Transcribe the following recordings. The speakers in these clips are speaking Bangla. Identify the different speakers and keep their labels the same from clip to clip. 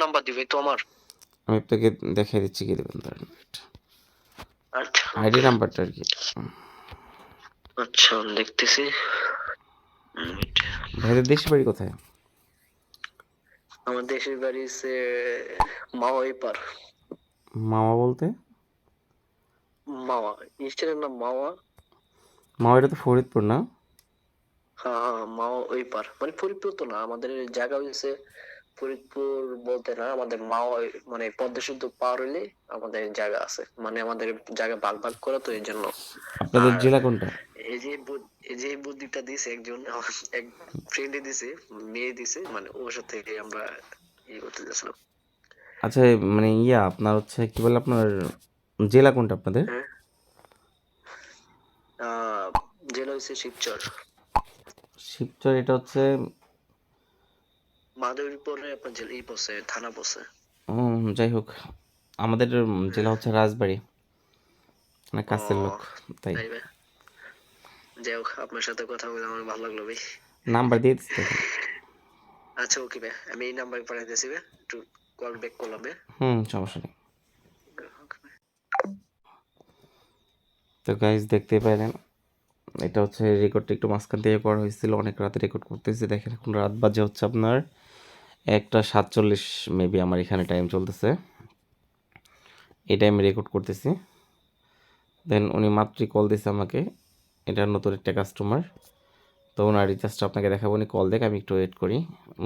Speaker 1: নাম্বার দিবে তো আমার।
Speaker 2: আমি আপনাকে দেখাই দিচ্ছি কি দেবেন ধরেন
Speaker 1: আচ্ছা
Speaker 2: আইডি
Speaker 1: ওকে।
Speaker 2: নাম্বারটা আর কি।
Speaker 1: আচ্ছা আমি দেখতেছি। মিনিট।
Speaker 2: ভাইদের দেশি বাড়ি কোথায়?
Speaker 1: আমার দেশের বাড়ি হচ্ছে মাওয়াই পার।
Speaker 2: মামা বলতে?
Speaker 1: মাওয়া, স্টেটের নাম মাওয়া।
Speaker 2: মামা এটা তো ফরিদপুর না?
Speaker 1: হ্যাঁ হ্যাঁ, মাওয়া ওই পার, মানে ফরিদপুর তো না, আমাদের জায়গা হয়েছে ফরিদপুর বলতে না, আমাদের মাওয়া মানে পদ্মা সেতু পার হইলে আমাদের জায়গা আছে, মানে আমাদের জায়গা ভাগ ভাগ করা তো এই জন্য।
Speaker 2: আপনাদের
Speaker 1: আর
Speaker 2: জেলা কোনটা?
Speaker 1: এই যে এই যে বুদ্ধিটা দিছে একজন আমার এক ফ্রেন্ডে দিছে, মেয়ে দিছে, মানে ওর সাথে আমরা ইয়ে করতে যাচ্ছিলাম।
Speaker 2: আচ্ছা মানে আপনার হচ্ছে কি বলে আপনার জেলা কোনটা আপনাদের?
Speaker 1: হ্যাঁ, আহ জেলা হচ্ছে শিবচর।
Speaker 2: শিবচর এটা হচ্ছে
Speaker 1: মাধবীপুরে আপনার জেলা ই পড়ছে, থানা পড়ছে।
Speaker 2: যাই হোক আমাদের জেলা হচ্ছে রাজবাড়ী, মানে
Speaker 1: ও
Speaker 2: কাছের লোক তাই।
Speaker 1: তাই ভাই, যাই হোক আপনার সাথে কথা বলে আমার ভালো লাগলো ভাই।
Speaker 2: নাম্বার দিয়ে দিচ্ছি দেখেন।
Speaker 1: আচ্ছা ওকে ভাই, আমি এই নাম্বারে পাঠাইতেছি ভাই, একটু কল ব্যাক করলাম ভাই।
Speaker 2: সমস্যা নেই। তো গাইজ দেখতেই পাইলেন, এটা হচ্ছে রেকর্ডটা একটু মাঝখান থেকে করা হয়েছিল, অনেক রাতে রেকর্ড করতেছি। দেখেন এখন রাত বাজে হচ্ছে আপনার 1টা 47 মেবি আমার এখানে টাইম চলতেছে, এই টাইমে রেকর্ড করতেছি। দেন উনি মাত্রই কল দিয়েছে আমাকে, এটা নতুন একটা কাস্টমার। তো ওনার রিচার্জটা আপনাকে দেখাবো, উনি কল দেখ, আমি একটু ওয়েট করি,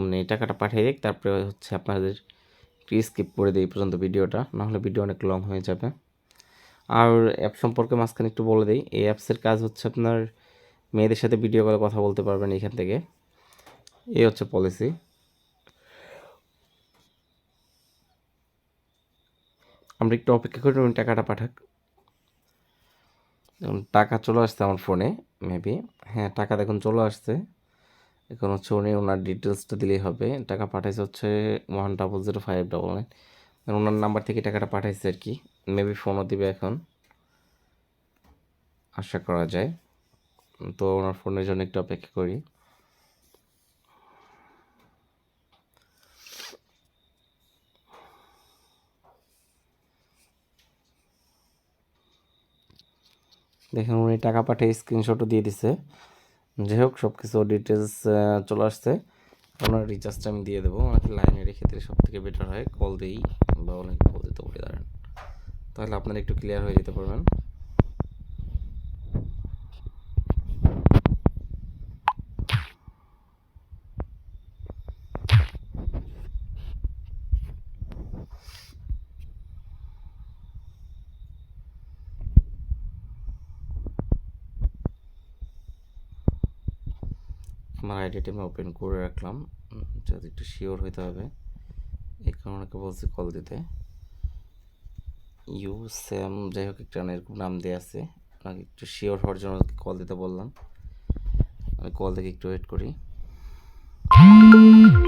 Speaker 2: উনি টাকাটা পাঠিয়ে দেখ, তারপরে হচ্ছে আপনাদের একটু স্কিপ করে দিই এই পর্যন্ত ভিডিওটা, নাহলে ভিডিও অনেক লং হয়ে যাবে। আর অ্যাপ সম্পর্কে মাঝখানে একটু বলে দিই, এই অ্যাপসের কাজ হচ্ছে আপনার মেয়েদের সাথে ভিডিও কলে কথা বলতে পারবেন এখান থেকে, এই হচ্ছে পলিসি। আমরা একটু অপেক্ষা করি উনি টাকাটা পাঠাক। এখন টাকা চলে আসছে আমার ফোনে মেবি, হ্যাঁ টাকা দেখুন চলে আসছে। এখন হচ্ছে উনি ওনার ডিটেলসটা দিলেই হবে। টাকা পাঠাইছে হচ্ছে 1000599, ওনার নাম্বার থেকে টাকাটা পাঠাইছে আর কি, মেবি ফোনও দিবে এখন আশা করা যায়। তো ওনার ফোনের জন্য একটু অপেক্ষা করি। দেখেন উনি টাকা পাঠিয়ে স্ক্রিনশটও দিয়ে দিছে। যাই হোক সব কিছু ডিটেলস চলে আসছে। ওনার রিচার্জটা আমি দিয়ে দেবো, ওনাকে লাইনে রেখে দিলে সব থেকে বেটার হয়, কল দিই বা ওনাকে কল দিতে বলে দাঁড়ান, তাহলে আপনারা একটু ক্লিয়ার হয়ে যেতে পারবেন। আমার আইডিটা আমি ওপেন করে রাখলাম, যদি একটু শিওর হইতে হবে, এই কারণে ওনাকে বলছি কল দিতে। ইউ স্যাম যাই হোক একটা এরকম নাম দেওয়া আছে, ওনাকে একটু শিওর হওয়ার জন্য কল দিতে বললাম। আমি কল থেকে একটু ওয়েট করি,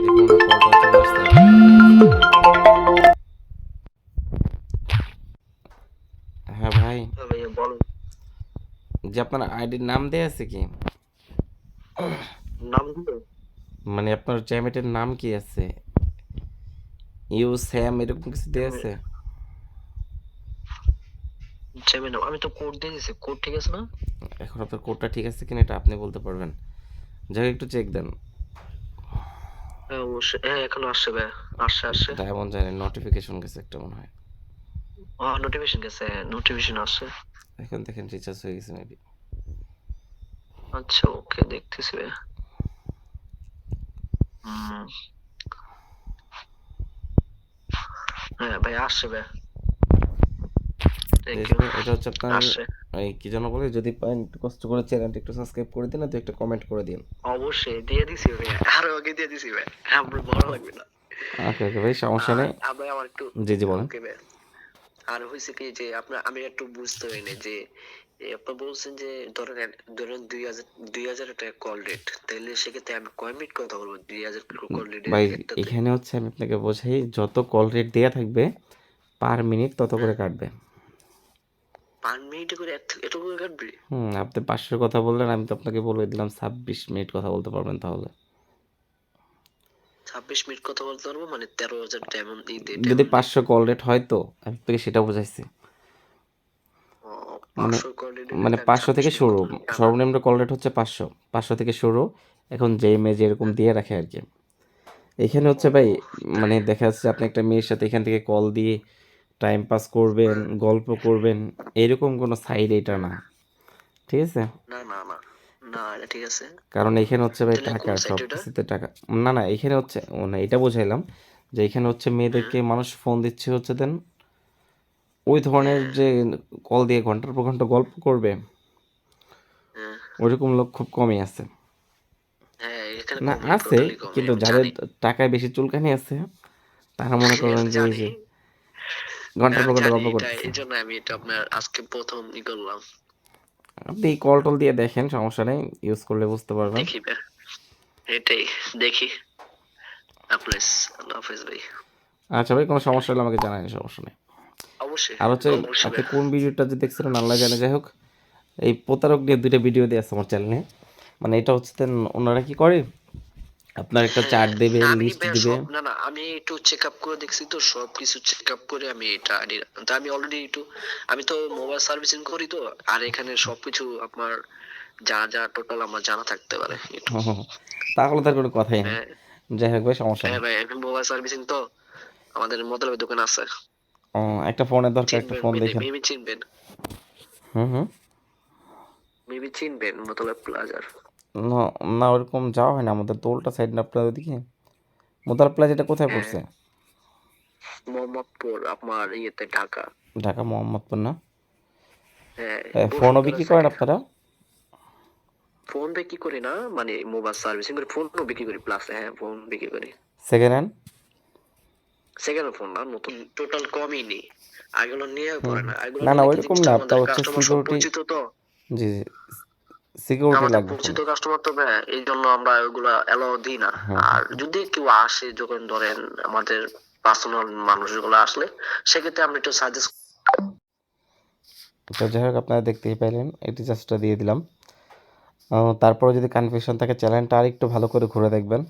Speaker 2: দেখুন ওনার কলটা চলে আসছে। হ্যাঁ ভাই,
Speaker 1: ভাইয়া বলো।
Speaker 2: যে আপনার আইডির নাম দেওয়া আছে কি,
Speaker 1: নাম দিলো?
Speaker 2: মানে আপনার চ্যামেটের নাম কি আছে? ইউ স্যাম এরকম কিছু দেওয়া আছে?
Speaker 1: চেমেন, আমি তো কোড দিয়ে দিছি, কোড ঠিক আছে না?
Speaker 2: এখন আপনার কোডটা ঠিক আছে কিনা এটা আপনি বলতে পারবেন, যাই হোক একটু চেক দেন।
Speaker 1: হ্যাঁ অবশ্যই, হ্যাঁ এখন আসছে ভাই, আসছে আসছে।
Speaker 2: এটা এমন জানি নোটিফিকেশন গেছে একটা মনে হয়।
Speaker 1: নোটিফিকেশন গেছে, নোটিফিকেশন আসছে।
Speaker 2: এখন দেখেন রিচার্জ হয়ে গেছে মেবি।
Speaker 1: আচ্ছা ওকে, দেখতেছি ভাই। হুম, হ্যাঁ ভাই আসছে ভাই, থ্যাংক ইউ।
Speaker 2: এটা হচ্ছে আপনার
Speaker 1: আসছে।
Speaker 2: এই কি যেন বলে, যদি পারেন একটু কষ্ট করে চ্যানেলটা একটু সাবস্ক্রাইব করে দিন, তো একটা কমেন্ট করে দিন।
Speaker 1: অবশ্যই দিয়ে দিছি ভাই, আরো আগে দিয়ে দিছি ভাই, আমার বড় লাগবে না।
Speaker 2: ওকে ওকে ভাই, সমস্যা
Speaker 1: আর
Speaker 2: নেই।
Speaker 1: আমরা আমার একটু,
Speaker 2: জি জি বলেন।
Speaker 1: ওকে ভাই। আর হয়েছে কি যে আপনার, আমি একটু বুঝতে পারিনি যে আপনি বলছেন যে ধরেন ধরেন 2000 টাকা কল রেট, তাহলে সেক্ষেত্রে আমি কয় মিনিট কথা বলবো 2000 কল রেটের
Speaker 2: ভাই
Speaker 1: একটাতে?
Speaker 2: এখানে হচ্ছে আমি আপনাকে বোঝাই, যত কল রেট দেওয়া থাকবে পার মিনিট তত করে
Speaker 1: হ্যাঁ,
Speaker 2: কাটবে।
Speaker 1: 5 মিনিটে করে এত করে কাটবে?
Speaker 2: আপনি 500 কথা বললেন, আমি তো আপনাকে বলে দিলাম 26 মিনিট কথা বলতে পারবেন তাহলে।
Speaker 1: 26 মিনিট কথা বলতে পারবো, মানে 13,000 ডায়মন্ড
Speaker 2: যদি
Speaker 1: ডায়মন্ড
Speaker 2: 500 কল রেট হয় তো আমি তোকে সেটা বুঝাইছি। মানে
Speaker 1: 500 কোয়ালিটি
Speaker 2: মানে
Speaker 1: আমি
Speaker 2: 500 থেকে
Speaker 1: 26 মিনিট
Speaker 2: শুরু,
Speaker 1: কথা বলি, টানা।
Speaker 2: সর্বনিম্ন কল রেট হচ্ছে 500, 500 থেকে শুরু। এখন যেই মেয়ে যেরকম দিয়ে রাখে আর কি। এখানে হচ্ছে ভাই
Speaker 1: ও
Speaker 2: মানে দেখা যাচ্ছে আপনি একটা মেয়ের সাথে এখান থেকে কল দিয়ে টাইম পাস করবেন,
Speaker 1: হ্যাঁ,
Speaker 2: গল্প করবেন, এরকম কোনো সাইড এটা
Speaker 1: হ্যাঁ।
Speaker 2: না, ঠিক আছে?
Speaker 1: না না না না, এটা ঠিক আছে।
Speaker 2: কারণ এখানে হচ্ছে ভাই
Speaker 1: তাহলে
Speaker 2: টাকা,
Speaker 1: কোন
Speaker 2: সব
Speaker 1: সাইট এটা?
Speaker 2: কিছুতে টাকা। না না, এখানে হচ্ছে ও না, এটা বুঝাইলাম যে এখানে হচ্ছে
Speaker 1: হ্যাঁ,
Speaker 2: মেয়েদেরকে মানুষ ফোন দিচ্ছে হচ্ছে দেন ওই ধরনের
Speaker 1: হ্যাঁ,
Speaker 2: যে কল দিয়ে ঘন্টার পর ঘন্টা গল্প করবে,
Speaker 1: হ্যাঁ,
Speaker 2: ওইরকম লোক খুব কমই আছে।
Speaker 1: হ্যাঁ, এখানে
Speaker 2: না
Speaker 1: কমই,
Speaker 2: আছে,
Speaker 1: টোটালি কমই,
Speaker 2: কিন্তু
Speaker 1: আমি
Speaker 2: যাদের
Speaker 1: জানি।
Speaker 2: টাকায় বেশি চুলকানি আছে তারা মনে করেন
Speaker 1: আমি
Speaker 2: যে এই
Speaker 1: জানি,
Speaker 2: যে ঘন্টার পর
Speaker 1: আমি
Speaker 2: ঘন্টা
Speaker 1: জানি
Speaker 2: গল্প
Speaker 1: এটা,
Speaker 2: করতেছে।
Speaker 1: এই জন্য আমি এটা আপনার আজকে প্রথম করলাম।
Speaker 2: আপনি এই কল টল দিয়ে দেখেন, সমস্যা নেই, ইউজ করলে বুঝতে পারবেন।
Speaker 1: দেখি ভাই, এটাই দেখি। আপনার আল্লাহ হাফেজ ভাই।
Speaker 2: আচ্ছা ভাই, কোনো সমস্যা হলে আমাকে জানান, সমস্যা নেই।
Speaker 1: অবশ্যই,
Speaker 2: আর হচ্ছে
Speaker 1: অবশ্যই
Speaker 2: আপনি
Speaker 1: ভাই।
Speaker 2: কোন ভিডিওটা যে দেখছিলেন আল্লাহ জানে, যাই হোক এই প্রতারক নিয়ে 2টা ভিডিও দিয়ে আছে আমার চ্যানেলে। মানে এটা হচ্ছে দেন ওনারা কি করে, আপনার একটা
Speaker 1: হ্যাঁ,
Speaker 2: চার্ট দেবে,
Speaker 1: না আমি
Speaker 2: লিস্ট
Speaker 1: ভাই
Speaker 2: দিবে।
Speaker 1: সব, না না, আমি একটু চেক আপ করে দেখছি তো, সবকিছু চেক আপ করে আমি এটা আইডি, তা আমি অলরেডি একটু, আমি তো মোবাইল সার্ভিসিং করি তো, আর এখানে সবকিছু আপনার যা যা টোটাল আমার জানা থাকতে পারে একটু।
Speaker 2: হুম, হুম, হুম। তাহলে তার কোনো কথাই নেই।
Speaker 1: হ্যাঁ,
Speaker 2: যাই হোক ভাই, সমস্যা
Speaker 1: হ্যাঁ
Speaker 2: নেই।
Speaker 1: ভাই, আমি মোবাইল সার্ভিসিং তো, আমাদের মতলবের দোকান আছে।
Speaker 2: ও, একটা ফোনের দরকার, একটা
Speaker 1: চিনবেন,
Speaker 2: ফোন দেখেন।
Speaker 1: মেবি চিনবেন,
Speaker 2: হুম হুম।
Speaker 1: মেবি চিনবেন মতলব প্লাজার।
Speaker 2: না না, ওরকম যাওয়া হয় না আমাদের, তো উল্টা সাইড না আপনার ওদিকে। মোতার প্লাজ এটা কোথায়
Speaker 1: হ্যাঁ,
Speaker 2: পড়ছে?
Speaker 1: মোহাম্মদপুর আপনার ইয়েতে, ঢাকা।
Speaker 2: ঢাকা মোহাম্মদপুর না?
Speaker 1: হ্যাঁ,
Speaker 2: ফোনও
Speaker 1: বসুন্ধরা
Speaker 2: বিক্রি করেন
Speaker 1: সাইডে।
Speaker 2: আপনারা?
Speaker 1: ফোন বিক্রি করি না, মানে মোবাইল সার্ভিসিং করে, ফোনও বিক্রি করি, প্লাস হ্যাঁ ফোন বিক্রি করি।
Speaker 2: Second hand?
Speaker 1: সেকেন্ড ফোন না, নতুন টোটাল কমই নেই। এগুলো নিয়ে
Speaker 2: হুম
Speaker 1: পড়ে
Speaker 2: হুম।
Speaker 1: না, এগুলো
Speaker 2: না না,
Speaker 1: নিলে কি
Speaker 2: ওইরকম
Speaker 1: জিনিসটা,
Speaker 2: না,
Speaker 1: আমাদের
Speaker 2: আপনার হচ্ছে
Speaker 1: কাস্টমার সব
Speaker 2: সিকিউরিটি।
Speaker 1: পরিচিত তো,
Speaker 2: জি জি, সিকিউরিটি
Speaker 1: আমাদের
Speaker 2: লাগবে ফোনে।
Speaker 1: পরিচিত কাস্টমার তো ভাই, এই জন্য আমরা ওগুলা এলাও দিই না।
Speaker 2: হুম
Speaker 1: আর
Speaker 2: হুম।
Speaker 1: যদি কেউ আসে, যখন ধরেন আমাদের পার্সোনাল মানুষগুলো আসলে, সেক্ষেত্রে আমরা একটু সাজেস্ট।
Speaker 2: তো যাই হোক, আপনারা দেখতেই পাইলেন, এটি জাস্টটা দিয়ে দিলাম। তারপরে যদি কনফিউশন থাকে চ্যানেলটা আর একটু ভালো করে ঘুরে দেখবেন,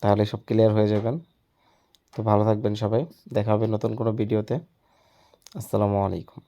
Speaker 2: তাহলে সব ক্লিয়ার হয়ে যাবেন। তো ভালো থাকবেন সবাই, দেখা হবে নতুন কোনো ভিডিওতে। আসসালামু আলাইকুম।